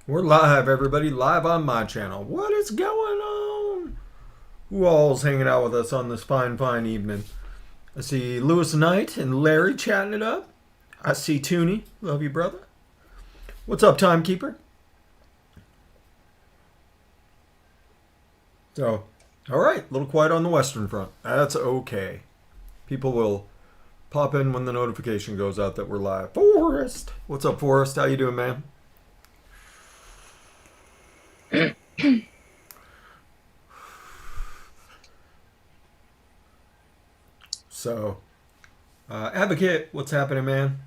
We're live, everybody, live on my channel. What is going on? Who all's hanging out with us on this fine evening? I see Lewis Knight and Larry chatting it up. I see Tooney. Love you, brother. What's up, Timekeeper? So, all right, a little quiet on the Western Front. That's okay. People will pop in when the notification goes out that we're live. Forrest! What's up, Forrest? How you doing, man? So, Advocate, what's happening, man?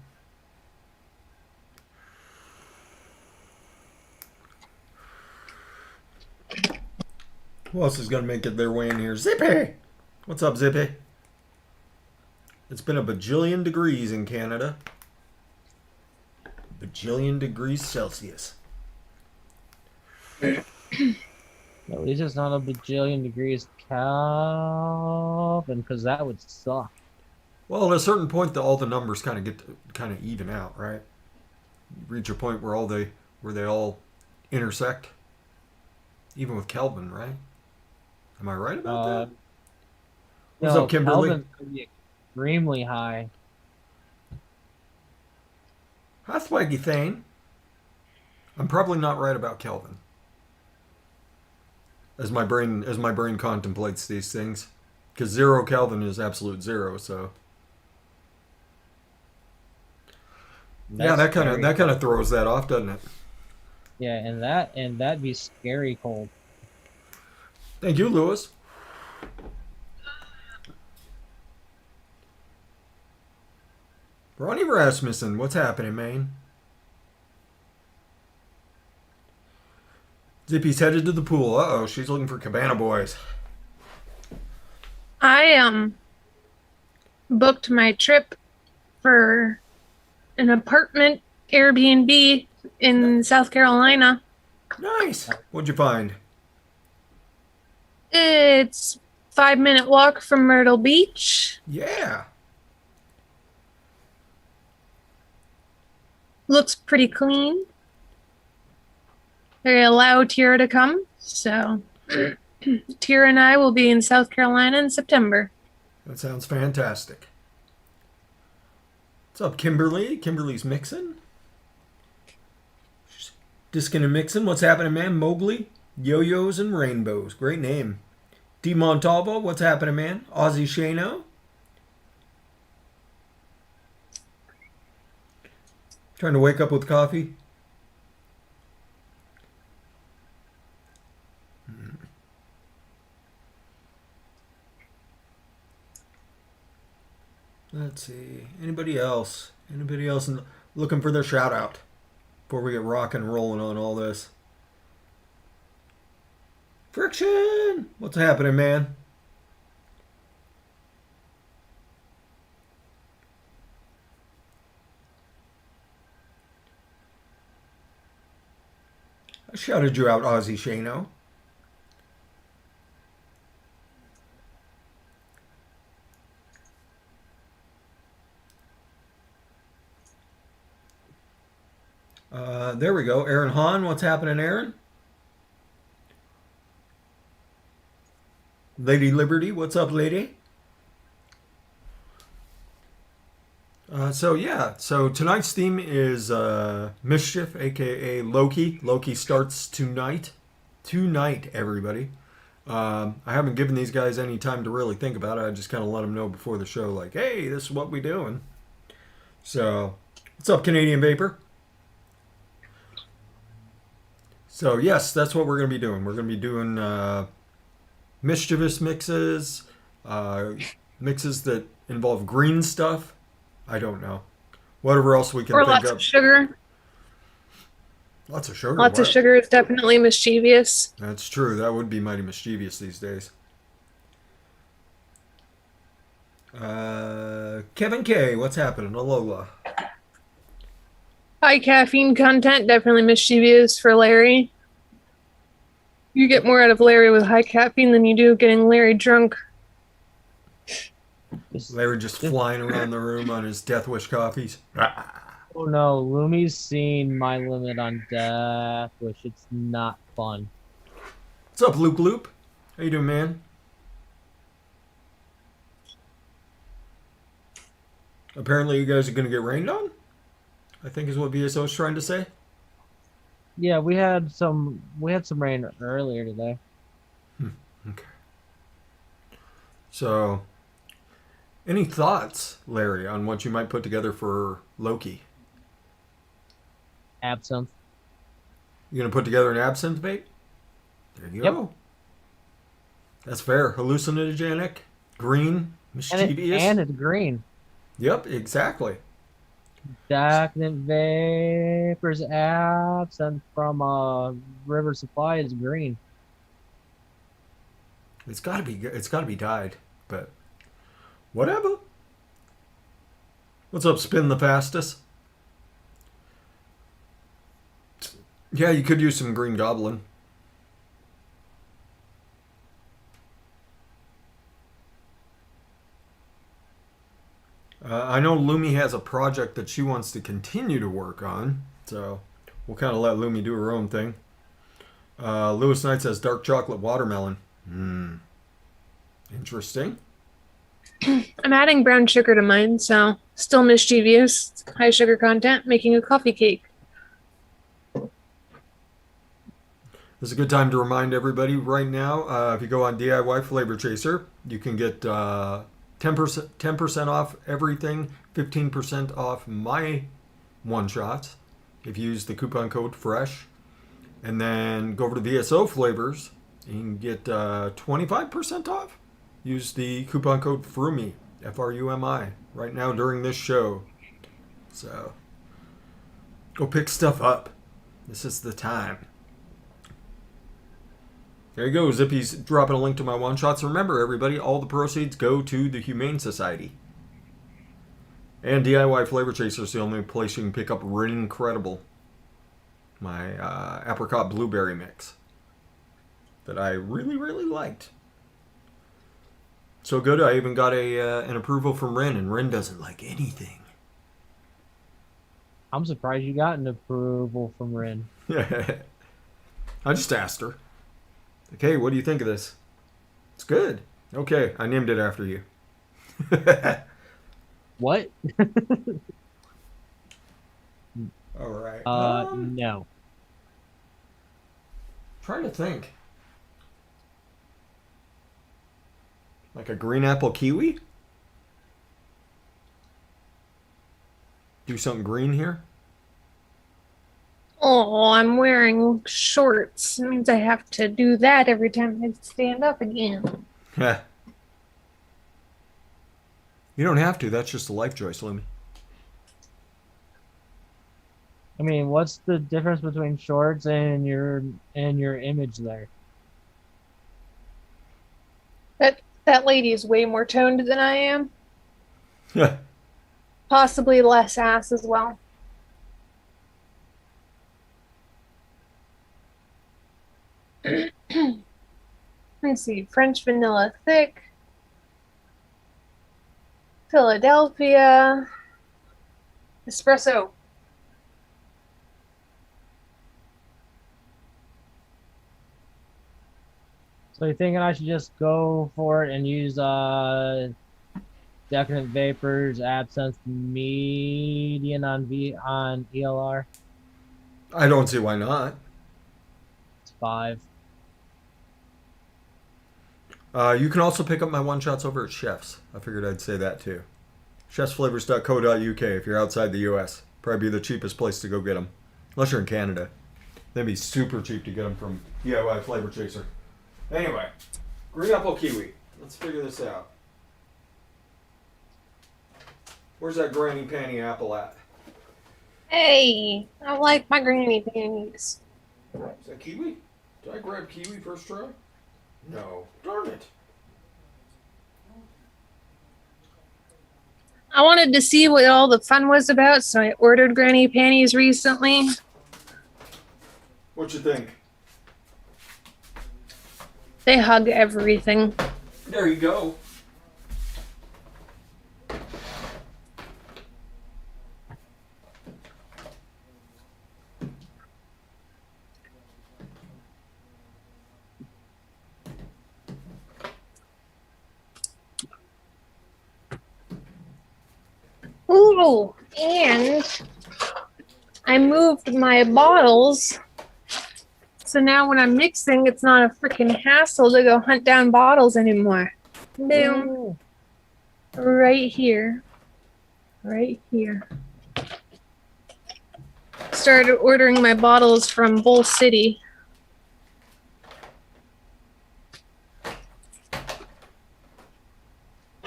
Who else is going to make it their way in here? Zippy! What's up, Zippy? It's been a bajillion degrees in Canada. Bajillion degrees Celsius. At least it's not a bajillion degrees Kelvin, because that would suck. Well, at a certain point, all the numbers kind of get to kind of even out, right? You reach a point where they all intersect, even with Kelvin, right? Am I right about that? What's No, up, Kimberly? Kelvin's gonna be extremely high. Hi, Swaggy Thane. I'm probably not right about Kelvin. As my brain contemplates these things, because 0 Kelvin is absolute zero. So yeah, That's that kind of throws that off, doesn't it? Yeah, and that'd be scary cold. Thank you, Lewis. Ronnie Rasmussen, what's happening, man? Zippy's headed to the pool. Uh-oh, she's looking for Cabana Boys. I booked my trip for an apartment Airbnb in South Carolina. Nice. What'd you find? It's 5-minute walk from Myrtle Beach. Yeah. Looks pretty clean. They allow Tira to come, so Tira and I will be in South Carolina in September. That sounds fantastic. What's up, Kimberly? Kimberly's mixing. Diskin and mixing. What's happening, man? Mowgli, Yo-Yos and Rainbows. Great name. D Montalvo, what's happening, man? Ozzy Shano. Trying to wake up with coffee. Let's see. Anybody else? Anybody else looking for their shout out before we get rocking and rolling on all this? Friction! What's happening, man? I shouted you out, Ozzy Shano. There we go. Aaron Hahn, what's happening, Aaron? Lady Liberty, what's up, lady? So tonight's theme is Mischief, aka Loki. Loki starts tonight. Tonight, everybody. I haven't given these guys any time to really think about it. I just kind of let them know before the show, like, hey, this is what we doing. So, what's up, Canadian Vapor? So, yes, that's what we're going to be doing. We're going to be doing mischievous mixes, mixes that involve green stuff. I don't know. Whatever else we can Or think lots of. of sugar. Lots of sugar. Lots of What? sugar is definitely mischievous. That's true. That would be mighty mischievous these days. Kevin K, what's happening? Alola. High caffeine content, definitely mischievous for Larry. You get more out of Larry with high caffeine than you do getting Larry drunk. Larry just flying around the room on his Death Wish coffees. Oh no, Lumi's seen my limit on death, which it's not fun. What's up, Luke Loop? How you doing, man? Apparently, you guys are going to get rained on? I think is what VSO is trying to say. Yeah, we had some rain earlier today. Okay. So, any thoughts, Larry, on what you might put together for Loki? Absinthe. You going to put together an absinthe bait? There you Yep. go. That's fair. Hallucinogenic, green, mischievous. And it's green. Yep, exactly. Stagnant vapors absent from a river supply is green. It's got to be. It's got to be dyed, but whatever. What's up, Spin the Fastest? Yeah, you could use some Green Goblin. I know Lumi has a project that she wants to continue to work on, so we'll kind of let Lumi do her own thing. Lewis Knight says dark chocolate watermelon. Interesting. I'm adding brown sugar to mine, so still mischievous, high sugar content, making a coffee cake. This is a good time to remind everybody right now. If you go on DIY Flavor Chaser, you can get 10% off everything, 15% off my one shots if you use the coupon code FRESH. And then go over to VSO Flavors and you can get 25% off. Use the coupon code FRUMI, FRUMI, right now during this show. So go pick stuff up. This is the time. There you go. Zippy's dropping a link to my one shots. Remember, everybody, all the proceeds go to the Humane Society. And DIY Flavor Chaser is the only place you can pick up Rin Incredible, my apricot blueberry mix that I really, really liked. So good, I even got an approval from Rin, and Rin doesn't like anything. I'm surprised you got an approval from Rin. I just asked her. Okay, what do you think of this? It's good. Okay, I named it after you. What? All right. No. Trying to think. Like a green apple kiwi? Do something green here? Oh, I'm wearing shorts. It means I have to do that every time I stand up again. Yeah. You don't have to. That's just a life choice, Lumi. I mean, what's the difference between shorts and your image there? That lady is way more toned than I am. Yeah. Possibly less ass as well. Let's see. French vanilla thick. Philadelphia. Espresso. So you thinking I should just go for it and use decadent vapors, absinthe, median on ELR? I don't see why not. It's 5. You can also pick up my one shots over at Chef's. I figured I'd say that too. chefsflavors.co.uk if you're outside the US. Probably be the cheapest place to go get them. Unless you're in Canada. They'd be super cheap to get them from DIY Flavor Chaser. Anyway, green apple kiwi. Let's figure this out. Where's that granny panty apple at? Hey, I like my granny panties. Is that kiwi? Did I grab kiwi first try? No. Darn it. I wanted to see what all the fun was about, so I ordered granny panties recently. What you think? They hug everything. There you go. Oh, and I moved my bottles. So now when I'm mixing, it's not a freaking hassle to go hunt down bottles anymore. Boom. Ooh. Right here. Right here. Started ordering my bottles from Bull City.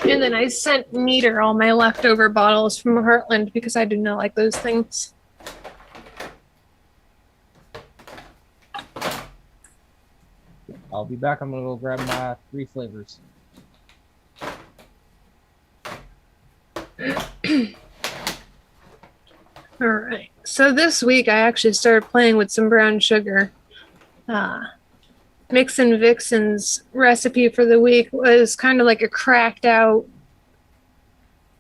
And then I sent Meter all my leftover bottles from Heartland because I do not like those things. I'll be back. I'm gonna go grab my 3 flavors. All right. So this week I actually started playing with some brown sugar. Mixin' Vixen's recipe for the week was kind of like a cracked out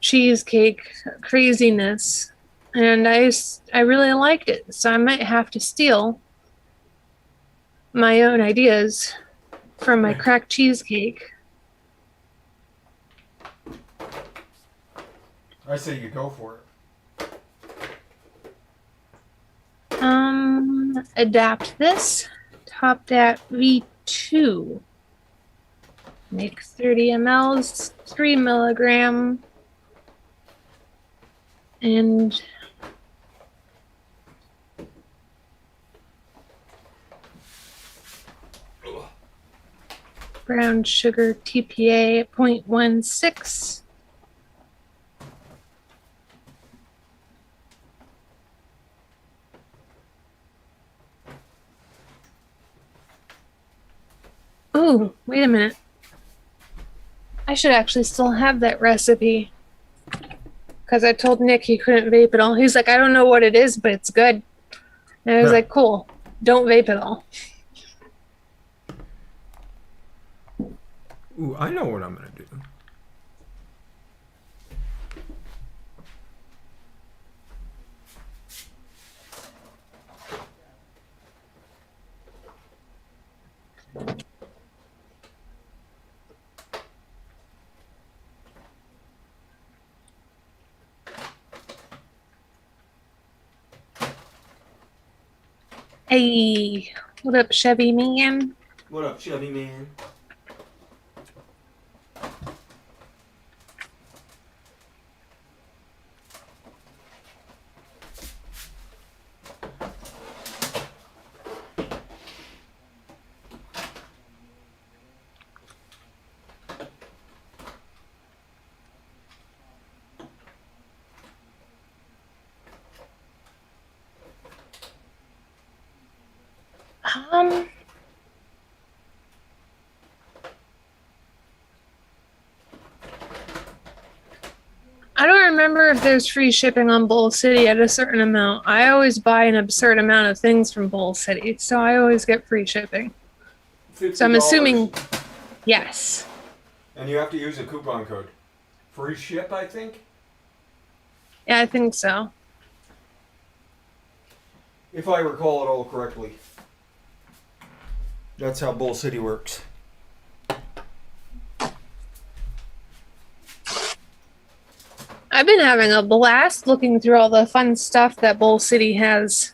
cheesecake craziness. And I really liked it. So I might have to steal my own ideas from my cracked cheesecake. I say you go for it. Adapt this. Topped at V2. Make 30 mLs, 3 milligram. And brown sugar TPA at 0.16. Oh, wait a minute. I should actually still have that recipe. Because I told Nick he couldn't vape it all. He's like, I don't know what it is, but it's good. And I was like, cool. Don't vape it all. Ooh, I know what I'm gonna do. Hey, what up, Chevy man? What up, Chevy man? I don't remember if there's free shipping on Bull City at a certain amount. I always buy an absurd amount of things from Bull City, so I always get free shipping. $50. So I'm assuming yes. And you have to use a coupon code. Free ship, I think? Yeah, I think so. If I recall it all correctly. That's how Bull City works. I've been having a blast looking through all the fun stuff that Bull City has.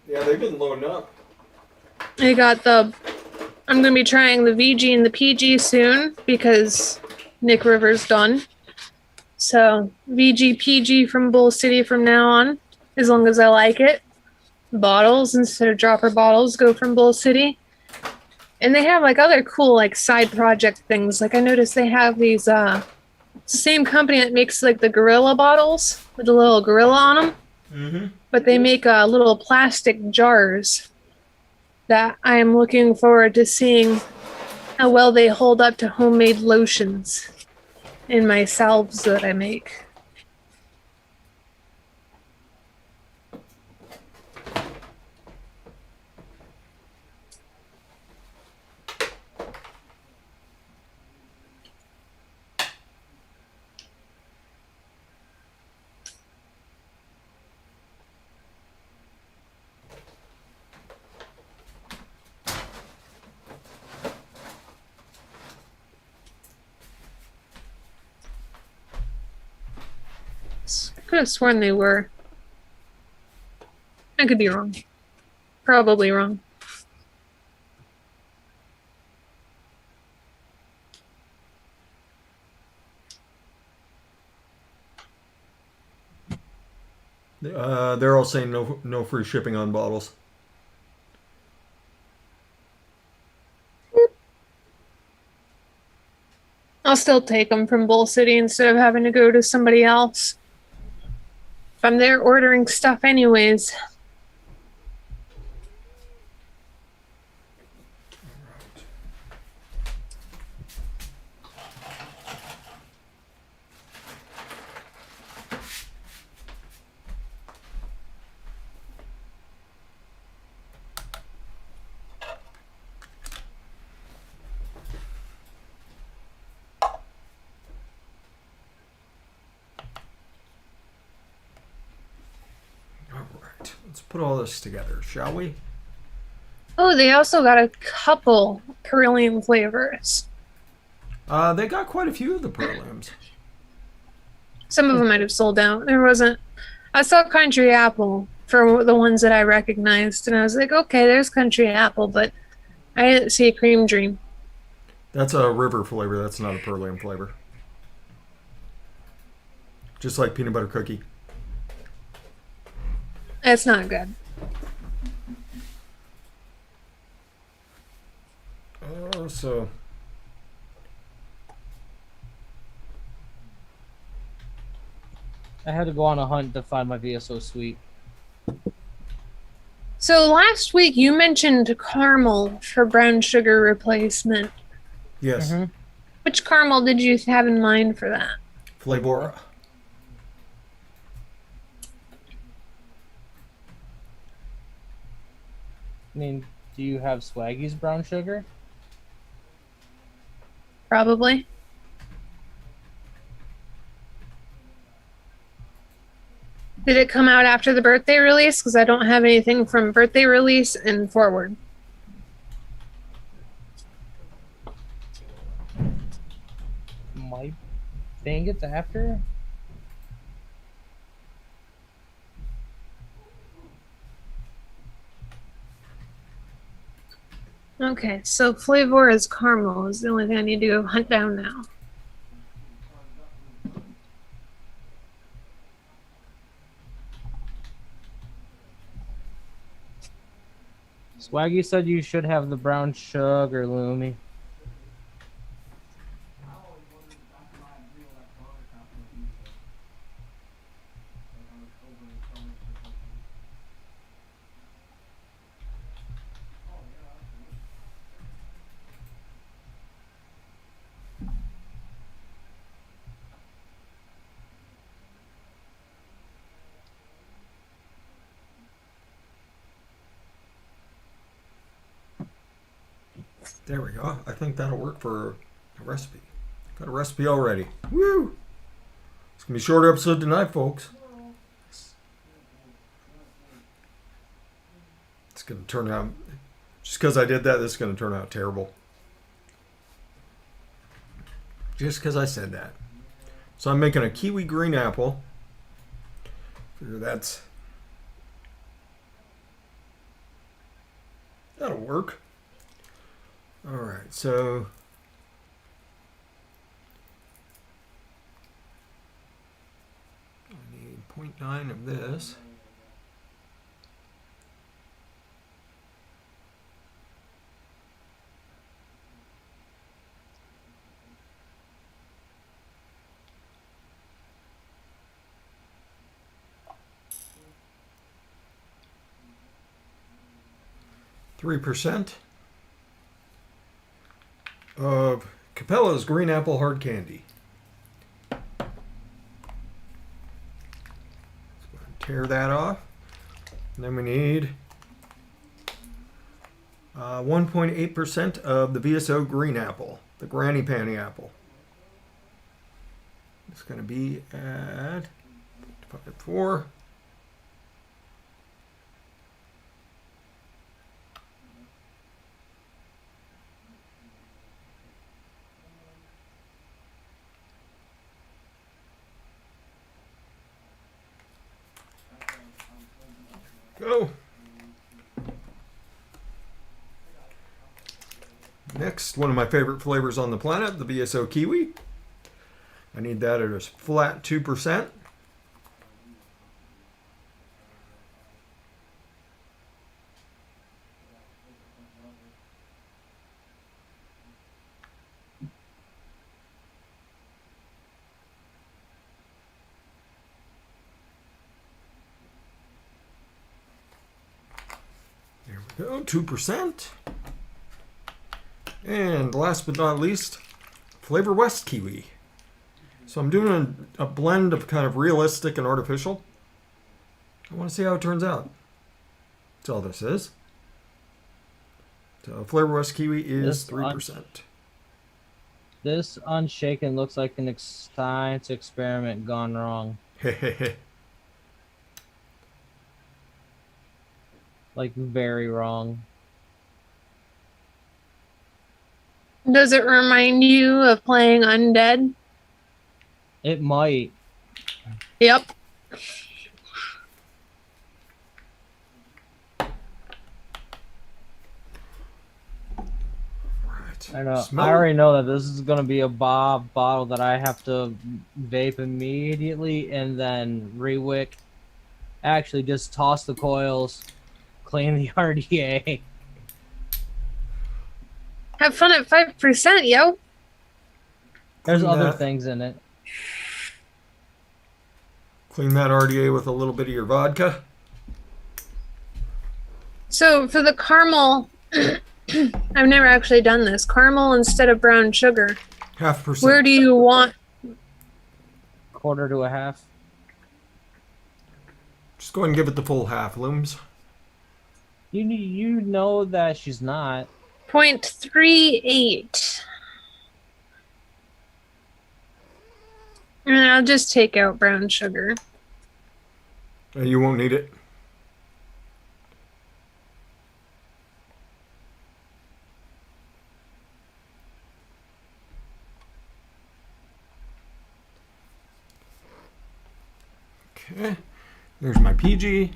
Yeah, they've been loading up. I got I'm going to be trying the VG and the PG soon because Nick Rivers done. So VG, PG from Bull City from now on, as long as I like it. Bottles instead of dropper bottles go from Bull City. And they have like other cool like side project things. Like I noticed they have these, it's the same company that makes like the gorilla bottles with a little gorilla on them. Mm-hmm. But they make little plastic jars that I am looking forward to seeing how well they hold up to homemade lotions in my salves that I make. Could have sworn they were. I could be wrong. Probably wrong. They're all saying no free shipping on bottles. I'll still take them from Bull City instead of having to go to somebody else. If I'm there ordering stuff anyways. Let's put all this together, shall we? Oh, they also got a couple Perillian flavors. They got quite a few of the Perliums. Some of them might have sold out. There wasn't. I saw Country Apple for the ones that I recognized, and I was like, okay, there's Country Apple, but I didn't see a Cream Dream. That's a river flavor. That's not a Perlium flavor. Just like peanut butter cookie. It's not good. So I had to go on a hunt to find my VSO sweet. So last week you mentioned caramel for brown sugar replacement. yes, Mm-hmm. Which caramel did you have in mind for that? Flavora. I mean, do you have Swaggy's brown sugar? Probably. Did it come out after the birthday release? Because I don't have anything from birthday release and forward. Might think it's after. Okay, so Flavor is caramel is the only thing I need to go hunt down now. Swaggy said you should have the brown sugar, Loomy. There we go. I think that'll work for a recipe. Got a recipe already. Woo! It's gonna be a shorter episode tonight, folks. It's gonna turn out. Just because I did that, this is gonna turn out terrible. Just because I said that. So I'm making a kiwi green apple. Figure that'll work. All right, so I need 0.9 of this. %. Of Capella's green apple hard candy. Let's go ahead and tear that off. And then we need 1.8% of the VSO green apple, the granny panny apple. It's going to be at 5.4. Go. Next, one of my favorite flavors on the planet, the BSO kiwi. I need that at a flat 2%. There we go, 2%. And last but not least, Flavor West kiwi. So I'm doing a blend of kind of realistic and artificial. I want to see how it turns out. That's all this is. So Flavor West kiwi is 3%. This unshaken looks like an science experiment gone wrong. Like, very wrong. Does it remind you of playing Undead? It might. Yep. Right. I know. Smell I it. already know that this is gonna be a bottle that I have to vape immediately and then rewick. Actually, just toss the coils, clean the RDA. Have fun at 5%, yo. There's Clean other that. things in it. Clean that RDA with a little bit of your vodka. So for the caramel, I've never actually done this. Caramel instead of brown sugar. 0.5%. Where do you want? Quarter to a half. Just go ahead and give it the full half, Looms. You know that she's not. 0.38. And I'll just take out brown sugar. You won't need it. Okay, there's my PG.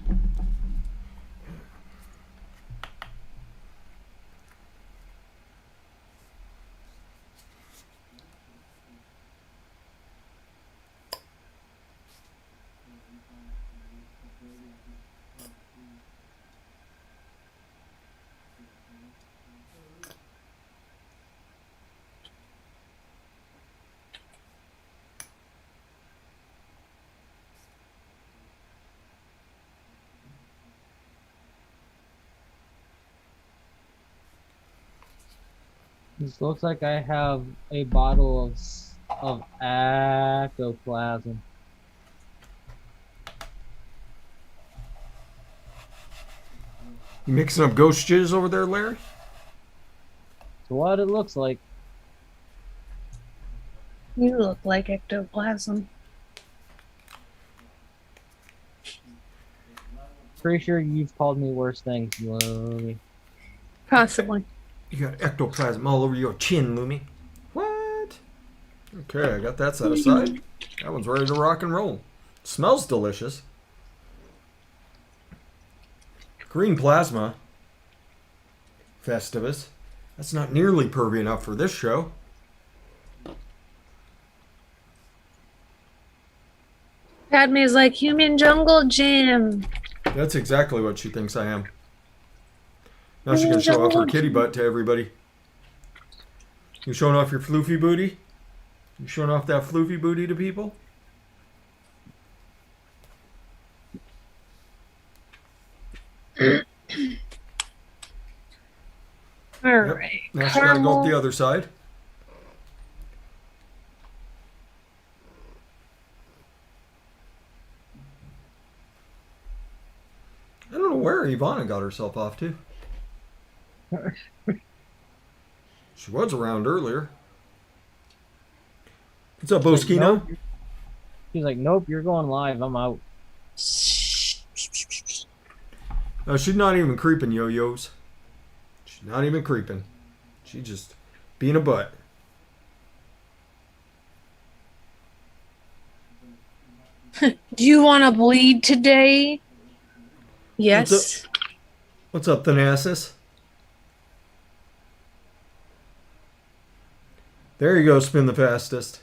This looks like I have a bottle of ectoplasm. You mixing up ghost jizz over there, Larry? That's what it looks like. You look like ectoplasm. Pretty sure you've called me worse things, Lumi. Possibly. You got ectoplasm all over your chin, Lumi. What? Okay, I got that set aside. That one's ready to rock and roll. Smells delicious. Green plasma. Festivus. That's not nearly pervy enough for this show. Padme's like human jungle gym. That's exactly what she thinks I am. Now she can show off her kitty butt to everybody. You showing off your floofy booty? You showing off that floofy booty to people? All Yep. right. Now she gotta go up the other side. I don't know where Ivana got herself off to. She was around earlier. What's up, Boskino? Nope. She's like, nope, you're going live. I'm out. No, she's not even creeping, yo-yos. She's not even creeping. She just being a butt. Do you want to bleed today? Yes. What's up, Thanasis? There you go, spin the fastest.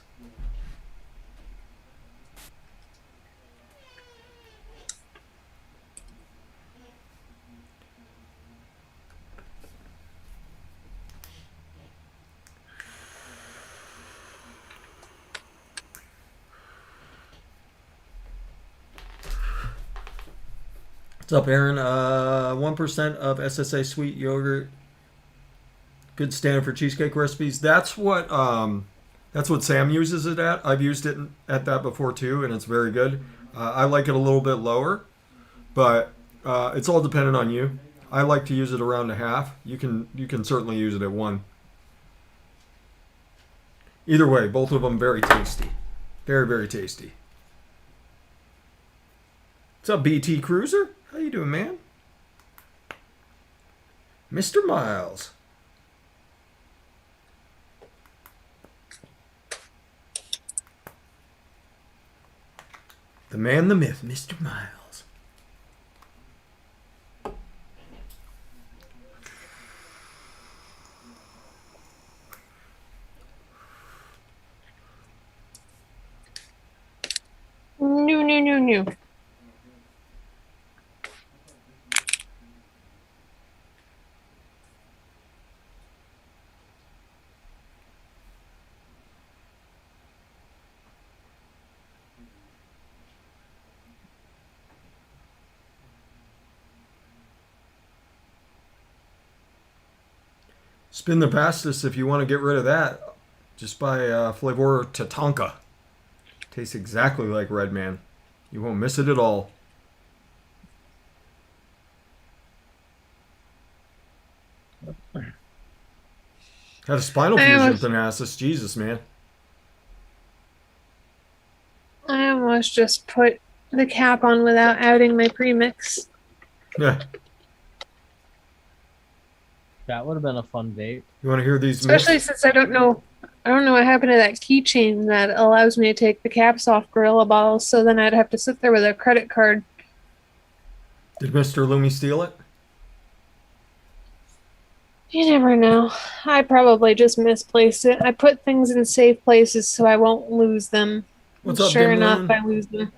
What's up, Aaron? 1% of SSA sweet yogurt. Good standard for cheesecake recipes. That's what Sam uses it at. I've used it at that before too, and it's very good. I like it a little bit lower, but it's all dependent on you. I like to use it around a half. You can certainly use it at 1. Either way, both of them very tasty. Very, very tasty. What's up, BT Cruiser? How you doing, man? Mr. Miles. The man, the myth, Mr. Miles. No. Spin the fastest if you want to get rid of that. Just buy Flavor Tatanka. Tastes exactly like Red Man. You won't miss it at all. Had a spinal fusion, Thanasis. Jesus, man. I almost just put the cap on without adding my premix. Yeah. That would have been a fun vape. You want to hear these Especially since I don't know what happened to that keychain that allows me to take the caps off Gorilla bottles, so then I'd have to sit there with a credit card. Did Mr. Loomy steal it? You never know. I probably just misplaced it. I put things in safe places so I won't lose them. What's up, Sure Dim enough, Lemon? I lose them.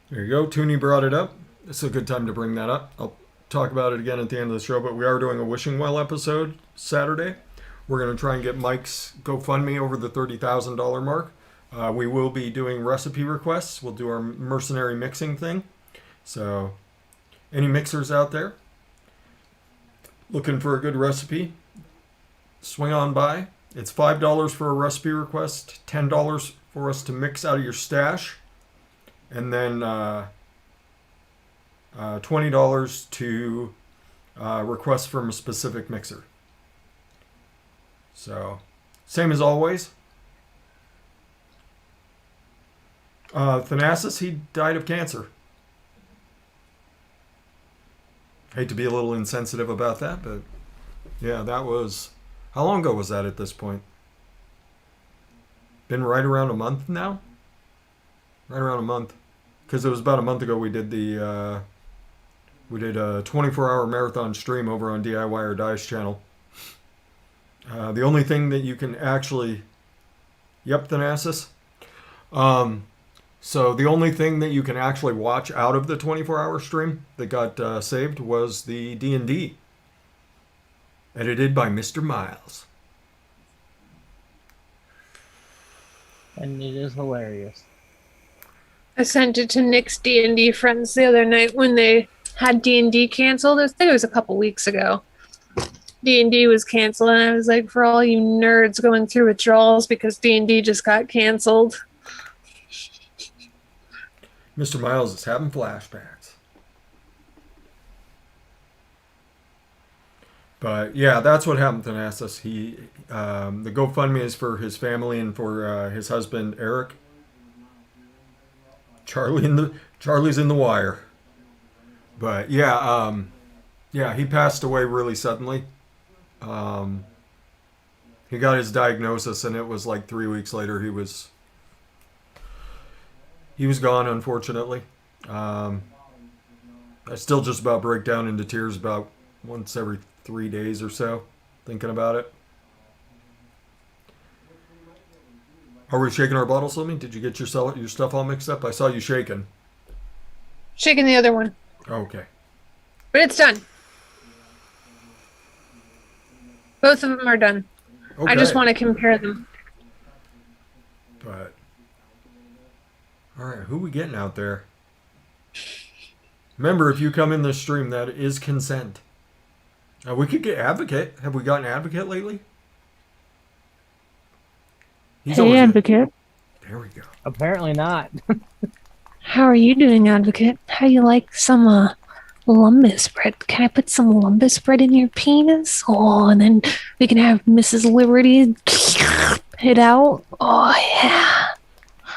There you go. Tooney brought it up. It's a good time to bring that up. I'll talk about it again at the end of the show, but we are doing a Wishing Well episode Saturday. We're going to try and get Mike's GoFundMe over the $30,000 mark. We will be doing recipe requests. We'll do our mercenary mixing thing. So, any mixers out there looking for a good recipe, swing on by. It's $5 for a recipe request, $10 for us to mix out of your stash, and then $20 to request from a specific mixer. So, same as always. Thanasis, he died of cancer. Hate to be a little insensitive about that, but yeah, that was... How long ago was that at this point? Been right around a month now? Right around a month. Because it was about a month ago we did a 24-hour marathon stream over on DIY or Die's channel. The only thing that you can actually... Yep, Thanasis. So the only thing that you can actually watch out of the 24-hour stream that got saved was the D&D. Edited by Mr. Miles. And it is hilarious. I sent it to Nick's D&D friends the other night when they had D&D canceled. I think it was a couple weeks ago. D&D was canceled, and I was like, for all you nerds going through withdrawals because D&D just got canceled. Mr. Miles is having flashbacks. But yeah, that's what happened to Thanasis. The GoFundMe is for his family and for his husband Eric. Charlie's in the wire. But yeah, he passed away really suddenly. Um, he got his diagnosis, and it was like 3 weeks later he was gone. Unfortunately, I still just about break down into tears about once every 3 days or so, thinking about it. Are we shaking our bottles, Slimmy? Did you get your stuff all mixed up? I saw you shaking. Shaking the other one. Okay. But it's done. Both of them are done. Okay. I just want to compare them. But all right, who we getting out there? Remember, if you come in this stream, that is consent. We could get Advocate. Have we gotten Advocate lately? He's Hey, always Advocate. There we go. Apparently not. How are you doing, Advocate? How you like some lumbus bread? Can I put some lumbus bread in your penis? Oh, and then we can have Mrs. Liberty it out. Oh, yeah.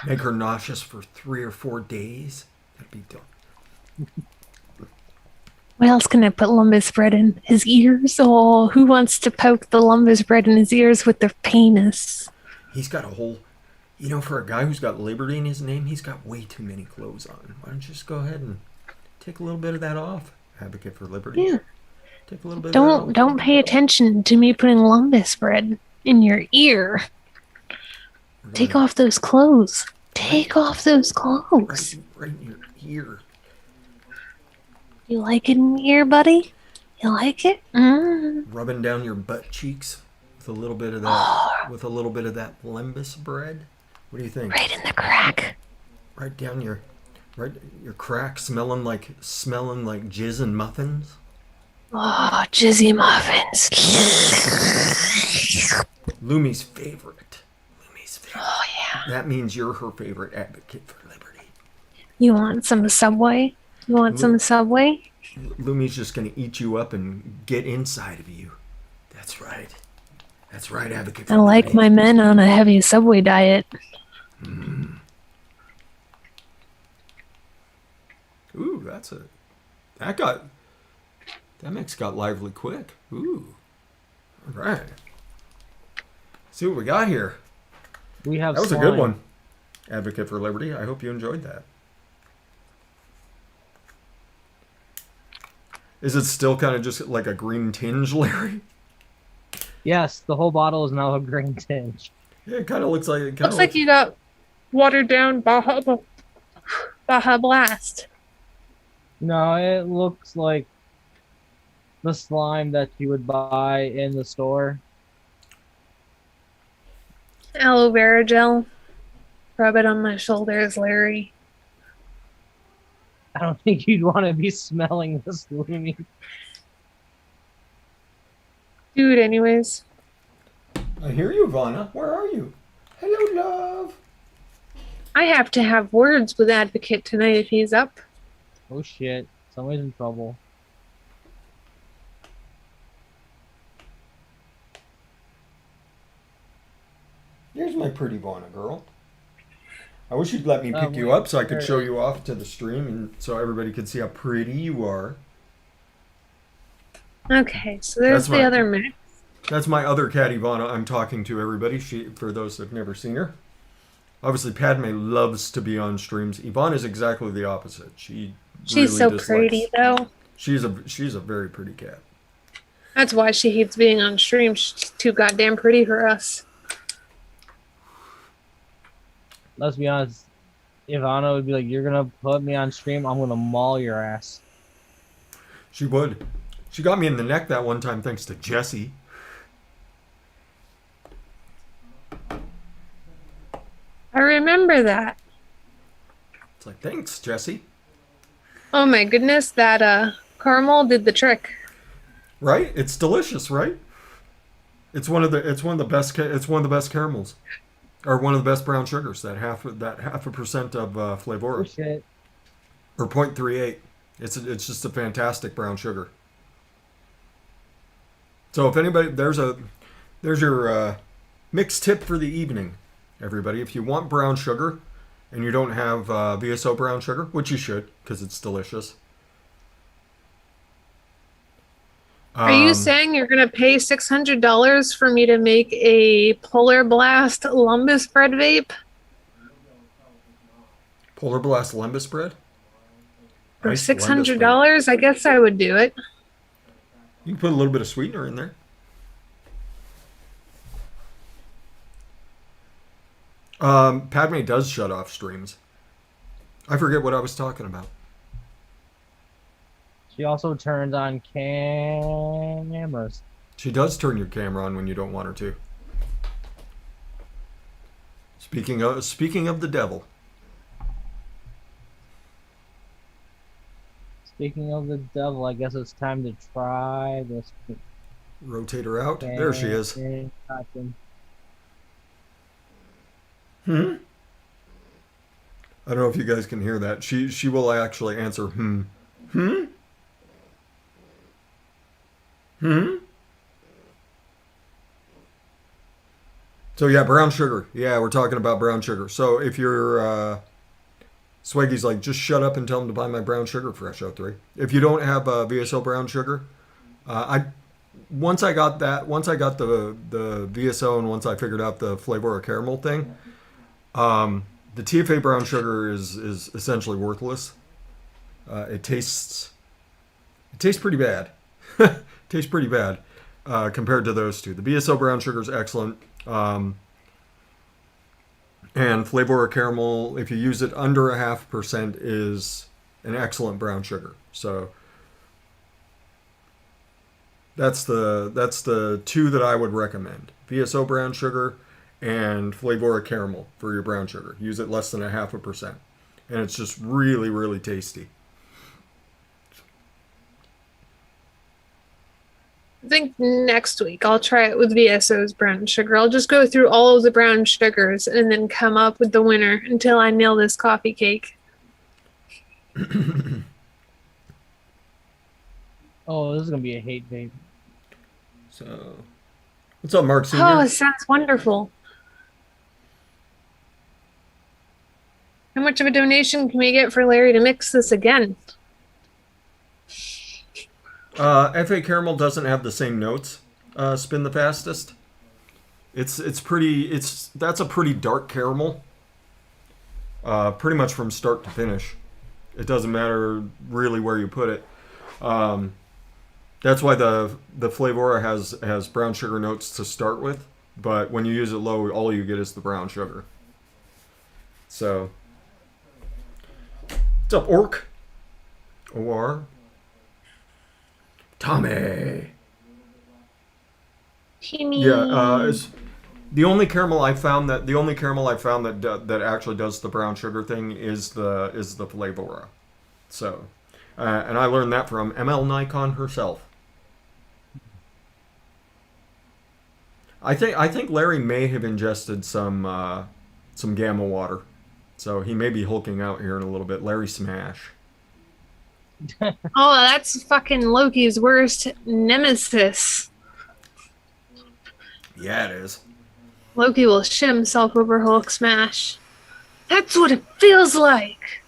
Make her nauseous for 3 or 4 days. That'd be dope. What else can I put lumbus bread in? His ears? Oh, who wants to poke the lumbus bread in his ears with their penis? He's got a whole, for a guy who's got Liberty in his name, he's got way too many clothes on. Why don't you just go ahead and take a little bit of that off? Advocate for Liberty. Yeah. Take a little bit of that off. Don't pay attention to me putting lumbus bread in your ear. Take off those clothes. Take off those clothes. Right in your ear. You like it in your ear, buddy? You like it? Rubbing down your butt cheeks with a little bit of that, with a little bit of that lembus bread. What do you think? Right in the crack. Right down your crack, smelling like jizz and muffins. Oh, jizzy muffins. Lumi's favorite. Oh, yeah. That means you're her favorite advocate for liberty. You want some Subway? You want some Subway? Lumi's just gonna eat you up and get inside of you. That's right. That's right, advocate for I like liberty. my men on a heavy Subway diet. Ooh, that mix got lively quick. Ooh. All right. See what we got here. We have That was slime. a good one. Advocate for Liberty. I hope you enjoyed that. Is it still kind of just like a green tinge, Larry? Yes, the whole bottle is now a green tinge. Yeah, it kind of looks like it. Looks like you got watered down Baja Blast. No, it looks like the slime that you would buy in the store. Aloe vera gel. Rub it on my shoulders, Larry. I don't think you'd want to be smelling this, Lumi. Do it anyways. I hear you, Vanna. Where are you? Hello, love. I have to have words with Advocate tonight if he's up. Oh shit, somebody's in trouble. Here's my pretty Vanna girl. I wish you'd let me pick you up so I could show you off to the stream and so everybody could see how pretty you are. Okay, so there's That's the right. other mix. That's my other cat, Ivana. I'm talking to everybody. For those that've never seen her. Obviously, Padme loves to be on streams. Ivana is exactly the opposite. She's She's really so dislikes- pretty, though. She's a very pretty cat. That's why she hates being on stream. She's too goddamn pretty for us. Let's be honest. Ivana would be like, "You're gonna put me on stream, I'm gonna maul your ass." She would. She got me in the neck that one time thanks to Jesse. I remember that. It's like, thanks, Jesse. Oh my goodness, that caramel did the trick. Right? It's delicious, right? It's one of the best caramels, or one of the best brown sugars. That half a percent of Oh flavor, shit. or 0.38. It's just a fantastic brown sugar. So if anybody, there's your mixed tip for the evening, everybody. If you want brown sugar and you don't have VSO brown sugar, which you should because it's delicious. Are you saying you're going to pay $600 for me to make a Polar Blast Lumbus bread vape? Polar Blast Lembas bread? For Iced Lembas bread. $600? I guess I would do it. You can put a little bit of sweetener in there. Padme does shut off streams. I forget what I was talking about. She also turns on cameras. She does turn your camera on when you don't want her to. Speaking of the devil. Speaking of the devil, I guess it's time to try this. Rotate her out. There she is. Hmm? I don't know if you guys can hear that. She will actually answer hmm. Hmm? Hmm? So yeah, brown sugar. Yeah, we're talking about brown sugar. So if you're Swaggy's like, just shut up and tell him to buy my brown sugar, Fresh 03. If you don't have VSO brown sugar, once I got the VSO and once I figured out the flavor of caramel thing, the TFA brown sugar is essentially worthless. It tastes pretty bad. Tastes pretty bad compared to those two. The VSO brown sugar is excellent. And flavor of caramel, if you use it under 0.5%, is an excellent brown sugar. So that's the two that I would recommend: VSO brown sugar and flavor of caramel for your brown sugar. Use it less than 0.5%, and it's just really, really tasty. I think next week I'll try it with VSO's brown sugar. I'll just go through all of the brown sugars and then come up with the winner until I nail this coffee cake. Oh, this is gonna be a hate vape. So, what's up, Mark Senior? Oh, it sounds wonderful. How much of a donation can we get for Larry to mix this again? FA Caramel doesn't have the same notes. Spin the fastest. That's a pretty dark caramel. Pretty much from start to finish. It doesn't matter really where you put it. That's why the Flavora has brown sugar notes to start with, but when you use it low, all you get is the brown sugar. So, what's up, Orc? Or Tommy. Timmy. Yeah, the only caramel I found that actually does the brown sugar thing is the Flavora. So, and I learned that from ML Nikon herself. I think Larry may have ingested some gamma water, so he may be hulking out here in a little bit. Larry Smash. Oh, that's fucking Loki's worst nemesis. Yeah, it is. Loki will shit himself over Hulk Smash. That's what it feels like.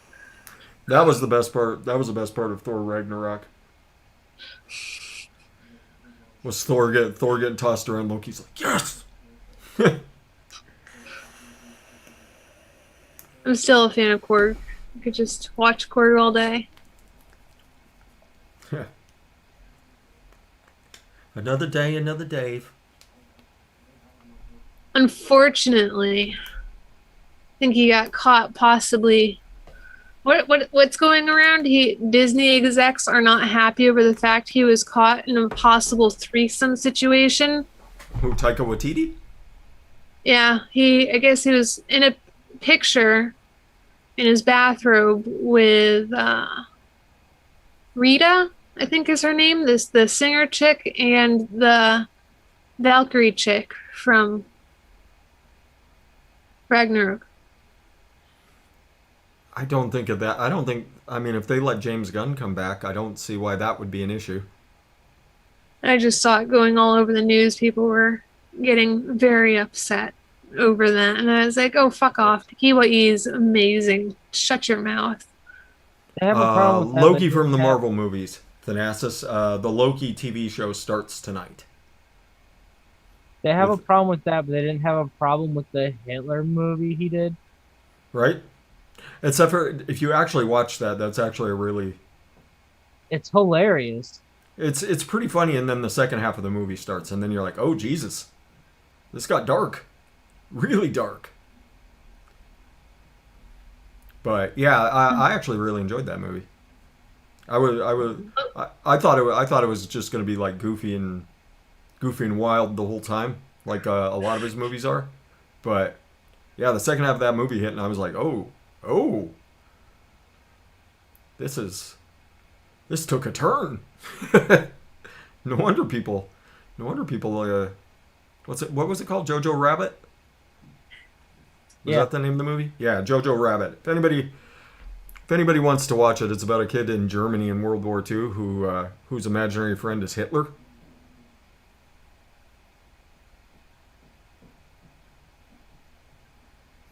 That was the best part. That was the best part of Thor Ragnarok. Was Thor getting tossed around? Loki's like, yes. I'm still a fan of Korg. I could just watch Korg all day. Another day, another Dave. Unfortunately, I think he got caught possibly. What's going around? Disney execs are not happy over the fact he was caught in a possible threesome situation. Who, Taika Waititi? Yeah, I guess he was in a picture in his bathrobe with Rita, I think is her name, the singer chick, and the Valkyrie chick from Ragnarok. I don't think of that. I mean, if they let James Gunn come back, I don't see why that would be an issue. I just saw it going all over the news. People were getting very upset over that. And I was like, oh, fuck off. Tequila E is amazing. Shut your mouth. They have a problem with that. Loki from the Marvel movies. Thanasis. The Loki TV show starts tonight. They have a problem with that, but they didn't have a problem with the Hitler movie he did. Right? Except for if you actually watch that, that's actually a really... It's hilarious. It's pretty funny, and then the second half of the movie starts, and then you're like, oh, Jesus. This got dark. Really dark. But yeah, I actually really enjoyed that movie. I thought it was just going to be like goofy and wild the whole time, like a lot of his movies are. But yeah, the second half of that movie hit, and I was like, oh, this took a turn. No wonder people. What was it called? Jojo Rabbit? Was that the name of the movie? Yeah, Jojo Rabbit. If anybody wants to watch it, it's about a kid in Germany in World War II whose imaginary friend is Hitler.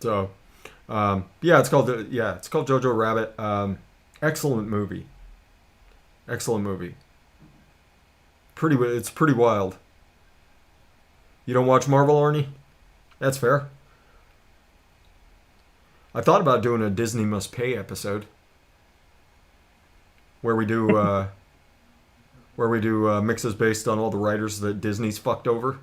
So, it's called Jojo Rabbit. Excellent movie. Excellent movie. It's pretty wild. You don't watch Marvel, Arnie? That's fair. I thought about doing a Disney Must Pay episode where we do mixes based on all the writers that Disney's fucked over.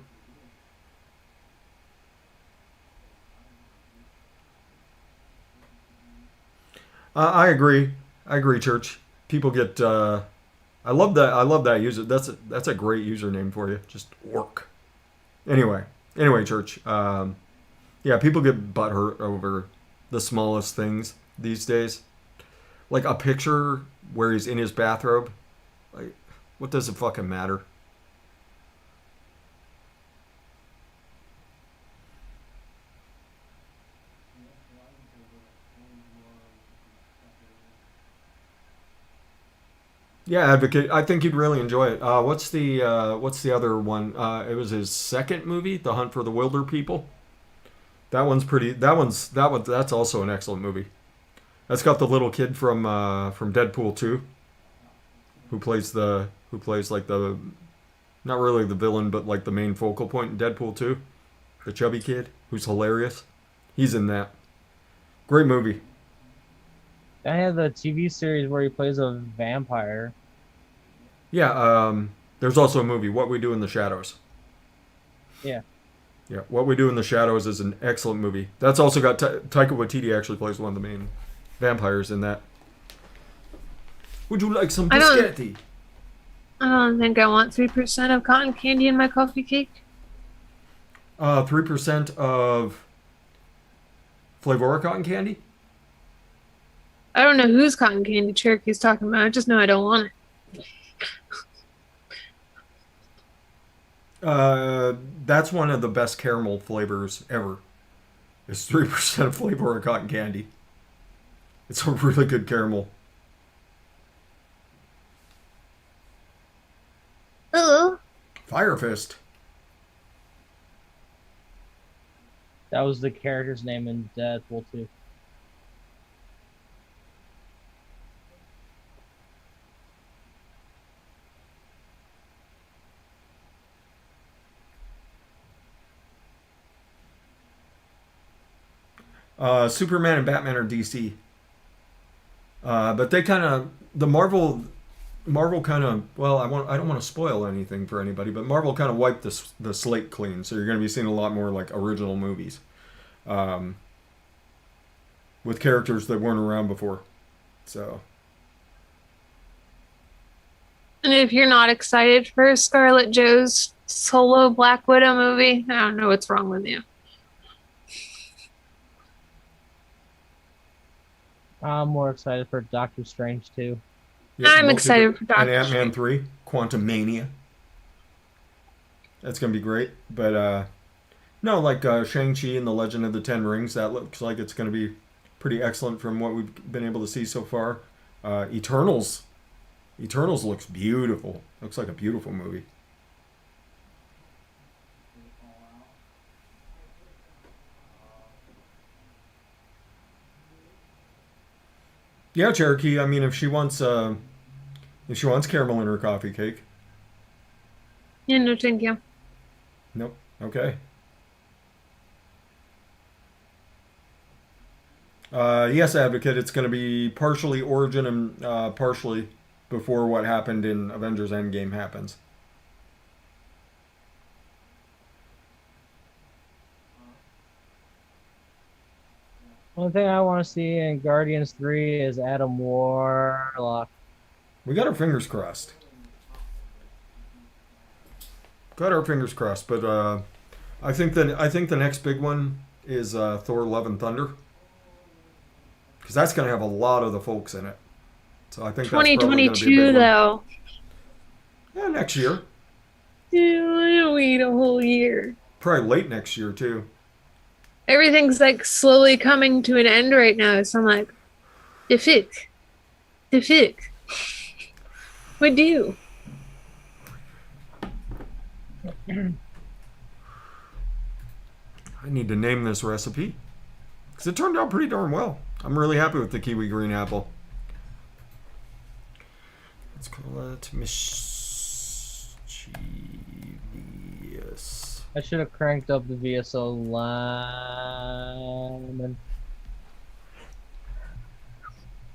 I agree. Church. People get. I love that. User. That's a great username for you. Just orc. Anyway, Church. People get butthurt over the smallest things these days. Like a picture where he's in his bathrobe. Like, what does it fucking matter? Yeah, Advocate. I think you'd really enjoy it. What's the other one? It was his second movie, The Hunt for the Wilder People. That one's pretty. That's also an excellent movie. That's got the little kid from Deadpool 2, who plays like the, not really the villain, but like the main focal point in Deadpool 2, the chubby kid who's hilarious. He's in that. Great movie. I have the TV series where he plays a vampire. Yeah. There's also a movie, What We Do in the Shadows. Yeah. Yeah, What We Do in the Shadows is an excellent movie. That's also got Taika Waititi actually plays one of the main vampires in that. Would you like some biscotti? I don't think I want 3% of cotton candy in my coffee cake. 3% of Flavora cotton candy? I don't know whose cotton candy Cherokee's talking about. I just know I don't want it. That's one of the best caramel flavors ever. It's 3% of Flavora cotton candy. It's a really good caramel. Hello. Fire Fist. That was the character's name in Deadpool 2. Superman and Batman are DC. But they kind of, the Marvel kind of, well, I don't want to spoil anything for anybody, but Marvel kind of wiped the slate clean, so you're going to be seeing a lot more like original movies, with characters that weren't around before. So. And if you're not excited for Scarlett Jo's solo Black Widow movie, I don't know what's wrong with you. I'm more excited for Doctor Strange 2. Yeah, I'm excited for Doctor and Ant-Man Strange. 3, Quantum Mania. That's going to be great. But, no, like Shang-Chi and the Legend of the Ten Rings, that looks like it's going to be pretty excellent from what we've been able to see so far. Eternals looks beautiful. Looks like a beautiful movie. Yeah, Cherokee. I mean, if she wants caramel in her coffee cake. Yeah, no, thank you. Nope. Okay. Yes, Advocate. It's going to be partially Origin and partially before what happened in Avengers Endgame happens. One thing I want to see in Guardians 3 is Adam Warlock. We got our fingers crossed. Got our fingers crossed, but I think the next big one is Thor: Love and Thunder, because that's going to have a lot of the folks in it. So I think that's probably going to be a 2022 big one. though. Yeah, next year, Dude, wait a whole year. probably late next year too. Everything's like slowly coming to an end right now. So I'm like, the fic. What do? I need to name this recipe because it turned out pretty darn well. I'm really happy with the kiwi green apple. Let's call it mischievous. I should have cranked up the VSO line.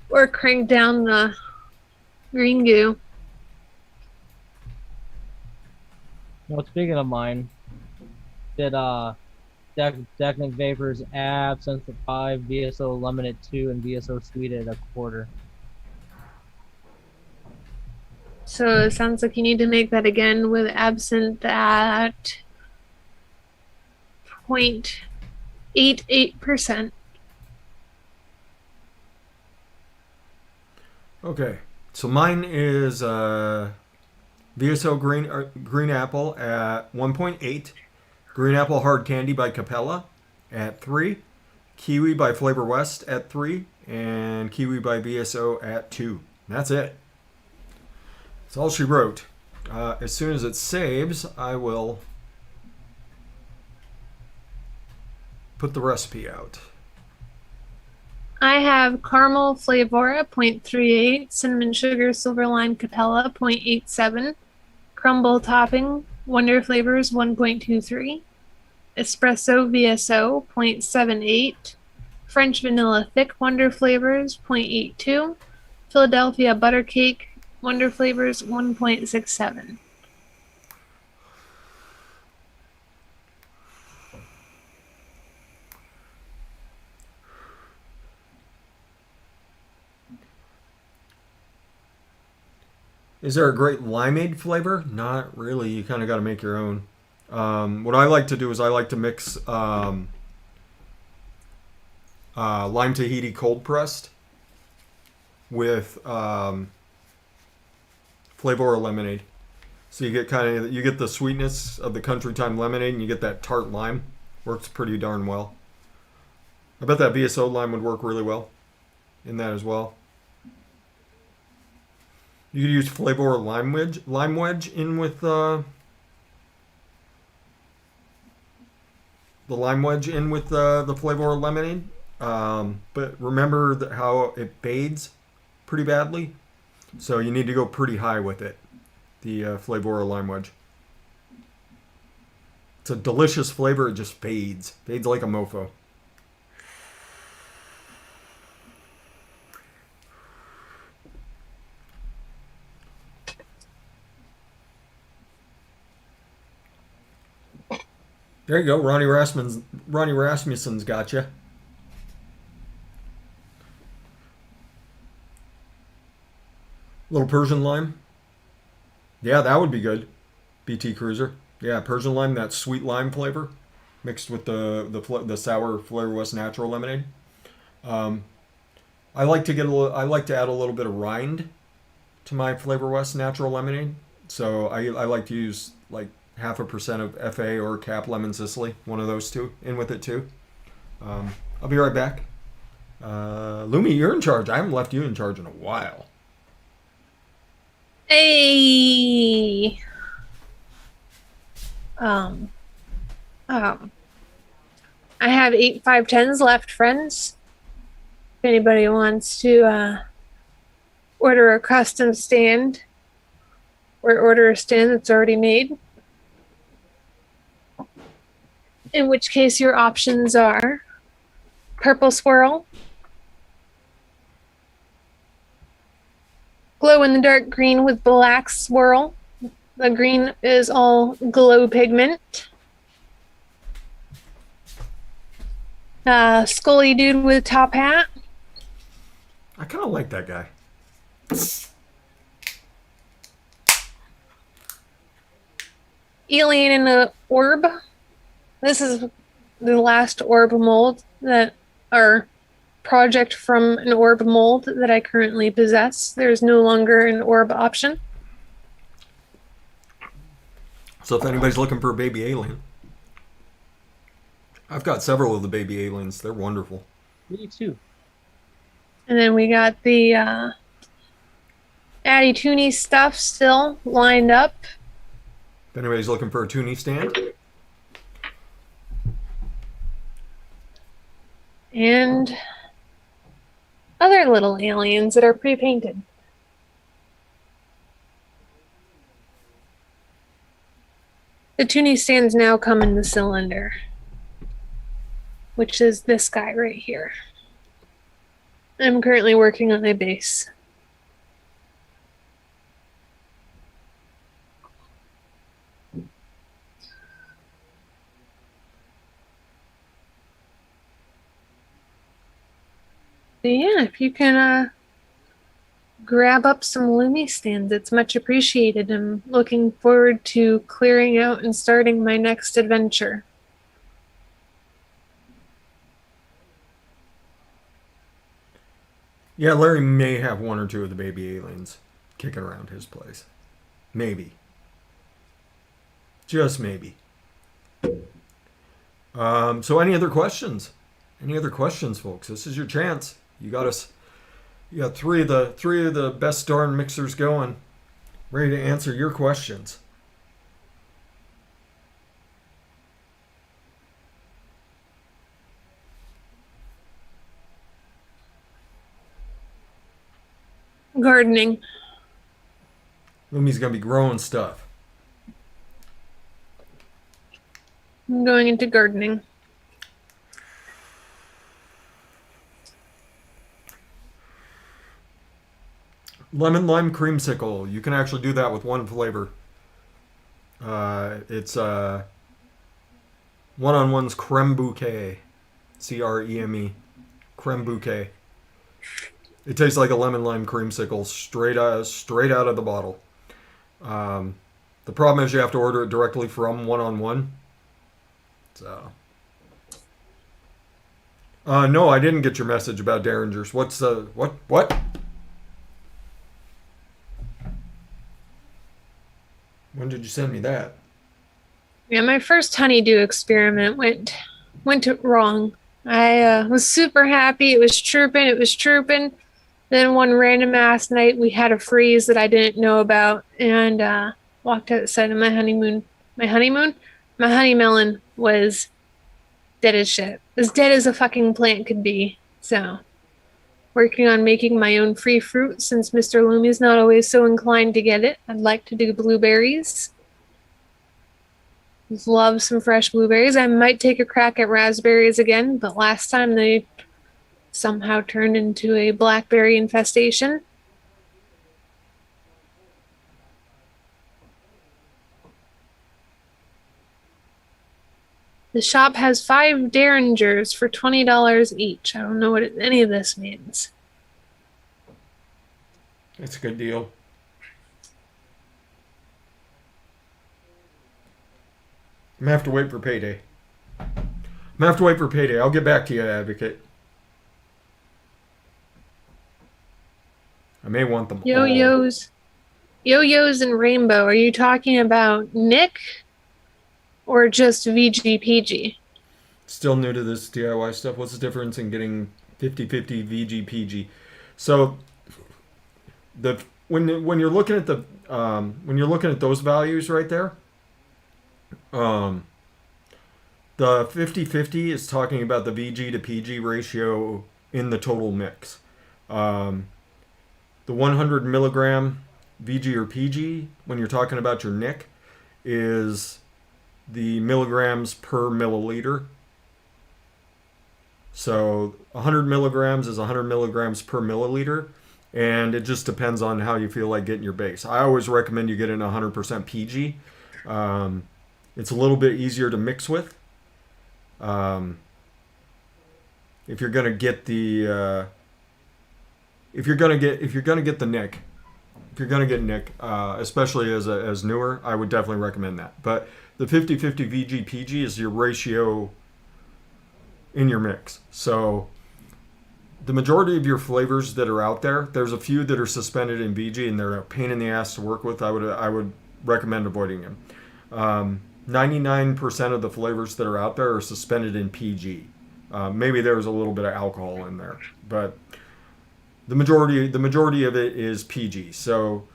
Or crank down the green goo. Well, speaking of mine, did Decnic Vapors Absinthe at 5, VSO Lemon at 2, and VSO Sweet at a quarter. So it sounds like you need to make that again with absinthe at 0.88%. Okay, so mine is VSO green apple at 1.8, green apple hard candy by Capella at 3, kiwi by Flavor West at 3, and kiwi by VSO at 2. That's it. That's all she wrote. As soon as it saves, I will put the recipe out. I have caramel flavora 0.38, cinnamon sugar silver lime capella 0.87, crumble topping wonder flavors 1.23, espresso VSO 0.78, French vanilla thick wonder flavors 0.82, Philadelphia butter cake wonder flavors 1.67. Is there a great limeade flavor? Not really. You kind of got to make your own. What I like to do is I like to mix lime Tahiti cold pressed with Flavor lemonade. So you get the sweetness of the country time lemonade, and you get that tart lime. Works pretty darn well. I bet that VSO lime would work really well in that as well. You could use Flavor lime wedge in with the lime wedge in with the Flavor lemonade. But remember how it fades pretty badly, so you need to go pretty high with it. The Flavor lime wedge. It's a delicious flavor. It just fades like a mofo. There you go. Ronnie Rasmussen's got you. Little Persian lime. Yeah, that would be good. BT Cruiser. Yeah, Persian lime, that sweet lime flavor, mixed with the sour Flavor West natural lemonade. I like to add a little bit of rind to my Flavor West natural lemonade. So I like to use like 0.5% of FA or Cap Lemon Sicily, one of those two, in with it too. I'll be right back. Lumi, you're in charge. I haven't left you in charge in a while. Hey. I have 8 510s left, friends. If anybody wants to order a custom stand or order a stand that's already made. In which case your options are purple swirl, glow in the dark green with black swirl. The green is all glow pigment. Scully dude with top hat. I kind of like that guy. Alien in the orb. This is the last orb mold that, or project from an orb mold that I currently possess. There's no longer an orb option. So if anybody's looking for a baby alien, I've got several of the baby aliens. They're wonderful. Me too. And then we got the Addy Tooney stuff still lined up. If anybody's looking for a Toonie stand, And other little aliens that are pre-painted. The Toonie stands now come in the cylinder, which is this guy right here. I'm currently working on a base. But yeah, if you can grab up some Lumi stands, it's much appreciated. I'm looking forward to clearing out and starting my next adventure. yeah, Larry may have one or two of the baby aliens kicking around his place. Maybe. Just maybe. So any other questions? Any other questions, folks? This is your chance. You got us. You got three of the best darn mixers going, ready to answer your questions. Gardening. Lumi's gonna be growing stuff. I'm going into gardening. Lemon lime creamsicle. You can actually do that with one flavor. It's one-on-one's creme bouquet, CREME, creme bouquet. It tastes like a lemon lime creamsicle straight out of the bottle. The problem is you have to order it directly from one-on-one. So, no, I didn't get your message about Derringers. What's what? When did you send me that? Yeah, my first honeydew experiment went wrong. I was super happy. It was chirping. Then one random ass night, we had a freeze that I didn't know about, and walked outside of my honeymoon. My honeymelon was dead as shit. As dead as a fucking plant could be. So, working on making my own free fruit since Mr. Lumi's not always so inclined to get it. I'd like to do blueberries. Love some fresh blueberries. I might take a crack at raspberries again, but last time they somehow turned into a blackberry infestation. The shop has 5 Derringers for $20 each. I don't know what any of this means. It's a good deal. I'm gonna have to wait for payday. I'll get back to you, Advocate. I may want them all. Yo-yos and Rainbow. Are you talking about Nick or just VGPG? Still new to this DIY stuff. What's the difference in getting 50/50 VGPG? So when you're looking at those values right there, the 50/50 is talking about the VG to PG ratio in the total mix. The 100 milligram VG or PG, when you're talking about your nic, is the milligrams per milliliter. So 100 milligrams is 100 milligrams per milliliter, and it just depends on how you feel like getting your base. I always recommend you get in 100% PG. It's a little bit easier to mix with. If you're gonna get the if you're gonna get the nic, if you're gonna get nic, especially as newer, I would definitely recommend that. But the 50-50 VG PG is your ratio in your mix. So the majority of your flavors that are out there, there's a few that are suspended in VG and they're a pain in the ass to work with. I would recommend avoiding them. 99% of the flavors that are out there are suspended in PG. Maybe there's a little bit of alcohol in there, but the majority of it is PG. So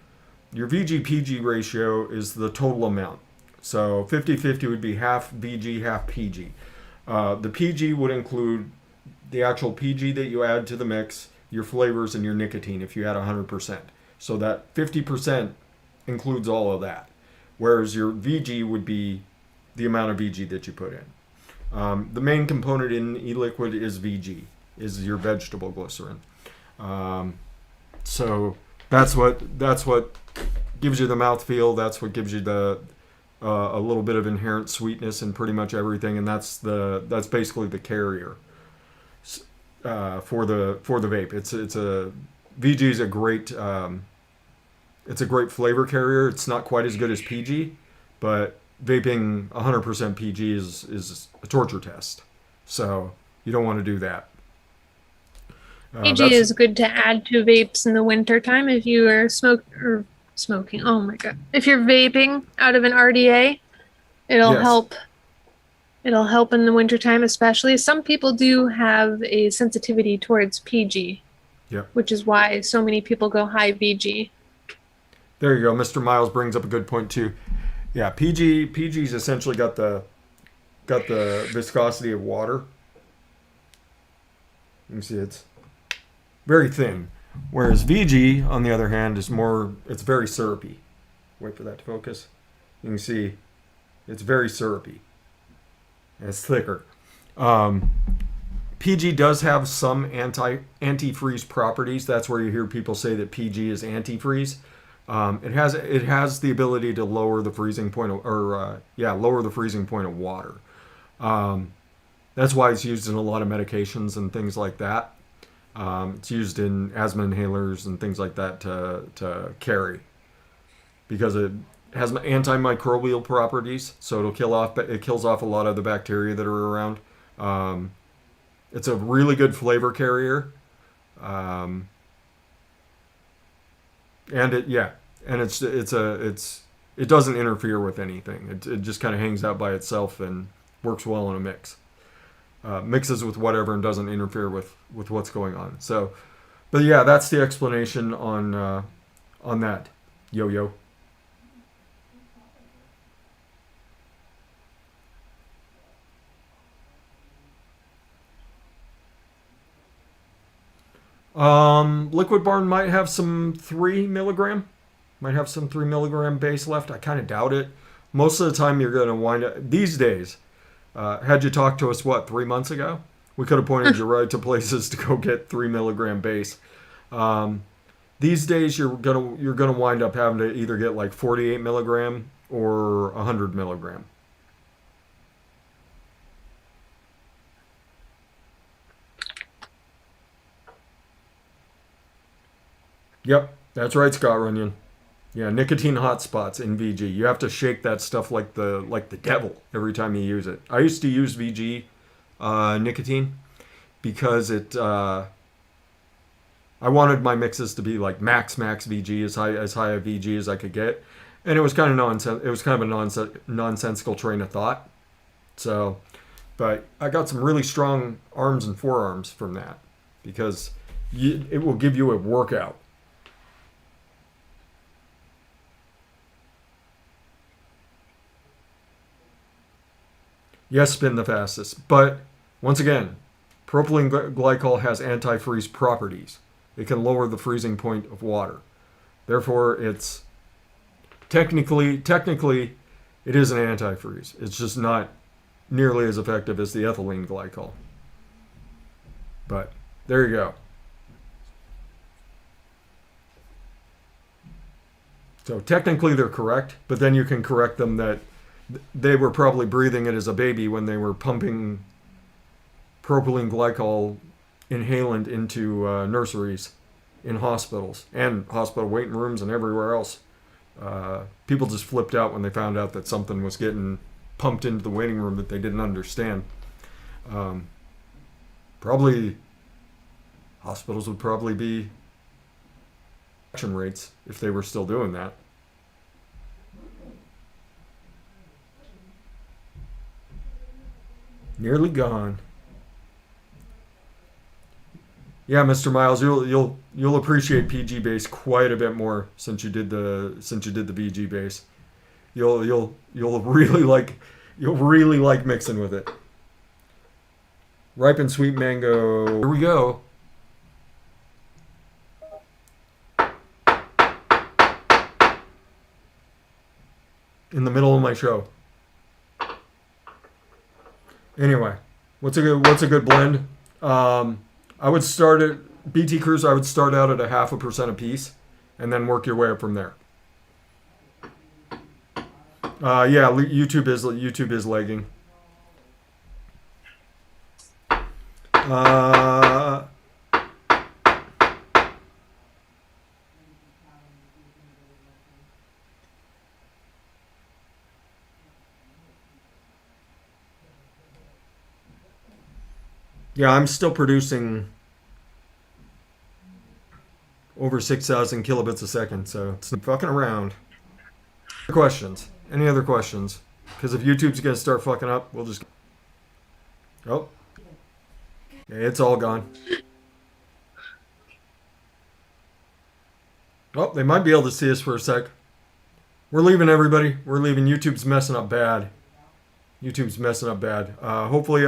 your VG PG ratio is the total amount. So 50-50 would be half VG, half PG. The PG would include the actual PG that you add to the mix, your flavors, and your nicotine if you had 100%. So that 50% includes all of that. Whereas your VG would be the amount of VG that you put in. The main component in e-liquid is VG, is your vegetable glycerin. So that's what gives you the mouthfeel. That's what gives you the a little bit of inherent sweetness in pretty much everything, and that's basically the carrier for the vape. It's a VG is a great it's a great flavor carrier. It's not quite as good as PG, but vaping 100% PG is a torture test. So you don't want to do that. PG is good to add to vapes in the wintertime if you are smoking. Oh my god. If you're vaping out of an RDA, it'll Yes. help. It'll help in the wintertime especially. Some people do have a sensitivity towards PG. Yeah. Which is why so many people go high VG. There you go. Mr. Miles brings up a good point too. Yeah, PG's essentially got the viscosity of water. You can see it's very thin. Whereas VG, on the other hand, it's very syrupy. Wait for that to focus. You can see it's very syrupy. And it's thicker. PG does have some antifreeze properties. That's where you hear people say that PG is antifreeze. It has the ability to lower the freezing point lower the freezing point of water. That's why it's used in a lot of medications and things like that. It's used in asthma inhalers and things like that to carry, because it has antimicrobial properties, so it kills off a lot of the bacteria that are around. It's a really good flavor carrier, and it doesn't interfere with anything. It just kind of hangs out by itself and works well in a mix. Mixes with whatever and doesn't interfere with what's going on. So, but yeah, that's the explanation on that. Yo. Liquid Barn might have some 3 milligram base left. I kind of doubt it. Most of the time you're going to wind up these days. Had you talked to us 3 months ago, we could have pointed you right to places to go get 3 milligram base. These days you're gonna wind up having to either get like 48 milligram or 100 milligram. Yep, that's right, Scott Runyon. Yeah, nicotine hotspots in VG. You have to shake that stuff like the devil every time you use it. I used to use VG nicotine because I wanted my mixes to be like max VG, as high a VG as I could get, and it was kind of a nonsensical train of thought. So, but I got some really strong arms and forearms from that, because it will give you a workout. Yes, spin the fastest. But once again, propylene glycol has antifreeze properties. it can lower the freezing point of water. Therefore, it's technically, it is an antifreeze. It's just not nearly as effective as the ethylene glycol. But there you go. So technically they're correct, but then you can correct them that they were probably breathing it as a baby when they were pumping propylene glycol inhalant into nurseries in hospitals and hospital waiting rooms and everywhere else. People just flipped out when they found out that something was getting pumped into the waiting room that they didn't understand. Probably hospitals would probably be infection rates if they were still doing that. Nearly gone. Yeah, Mr. Miles, you'll appreciate PG base quite a bit more since you did the BG base. You'll really like mixing with it. Ripened sweet mango. Here we go. In the middle of my show. Anyway, what's a good blend? I would start at BT Cruiser. I would start out at 0.5% a piece, and then work your way up from there. Yeah, YouTube is lagging. Yeah, I'm still producing over 6,000 kilobits a second, so it's fucking around. Questions? Any other questions? Because if YouTube's gonna start fucking up, we'll just... Oh. Yeah, it's all gone. Oh, they might be able to see us for a sec. We're leaving, everybody. We're leaving. YouTube's messing up bad. Hopefully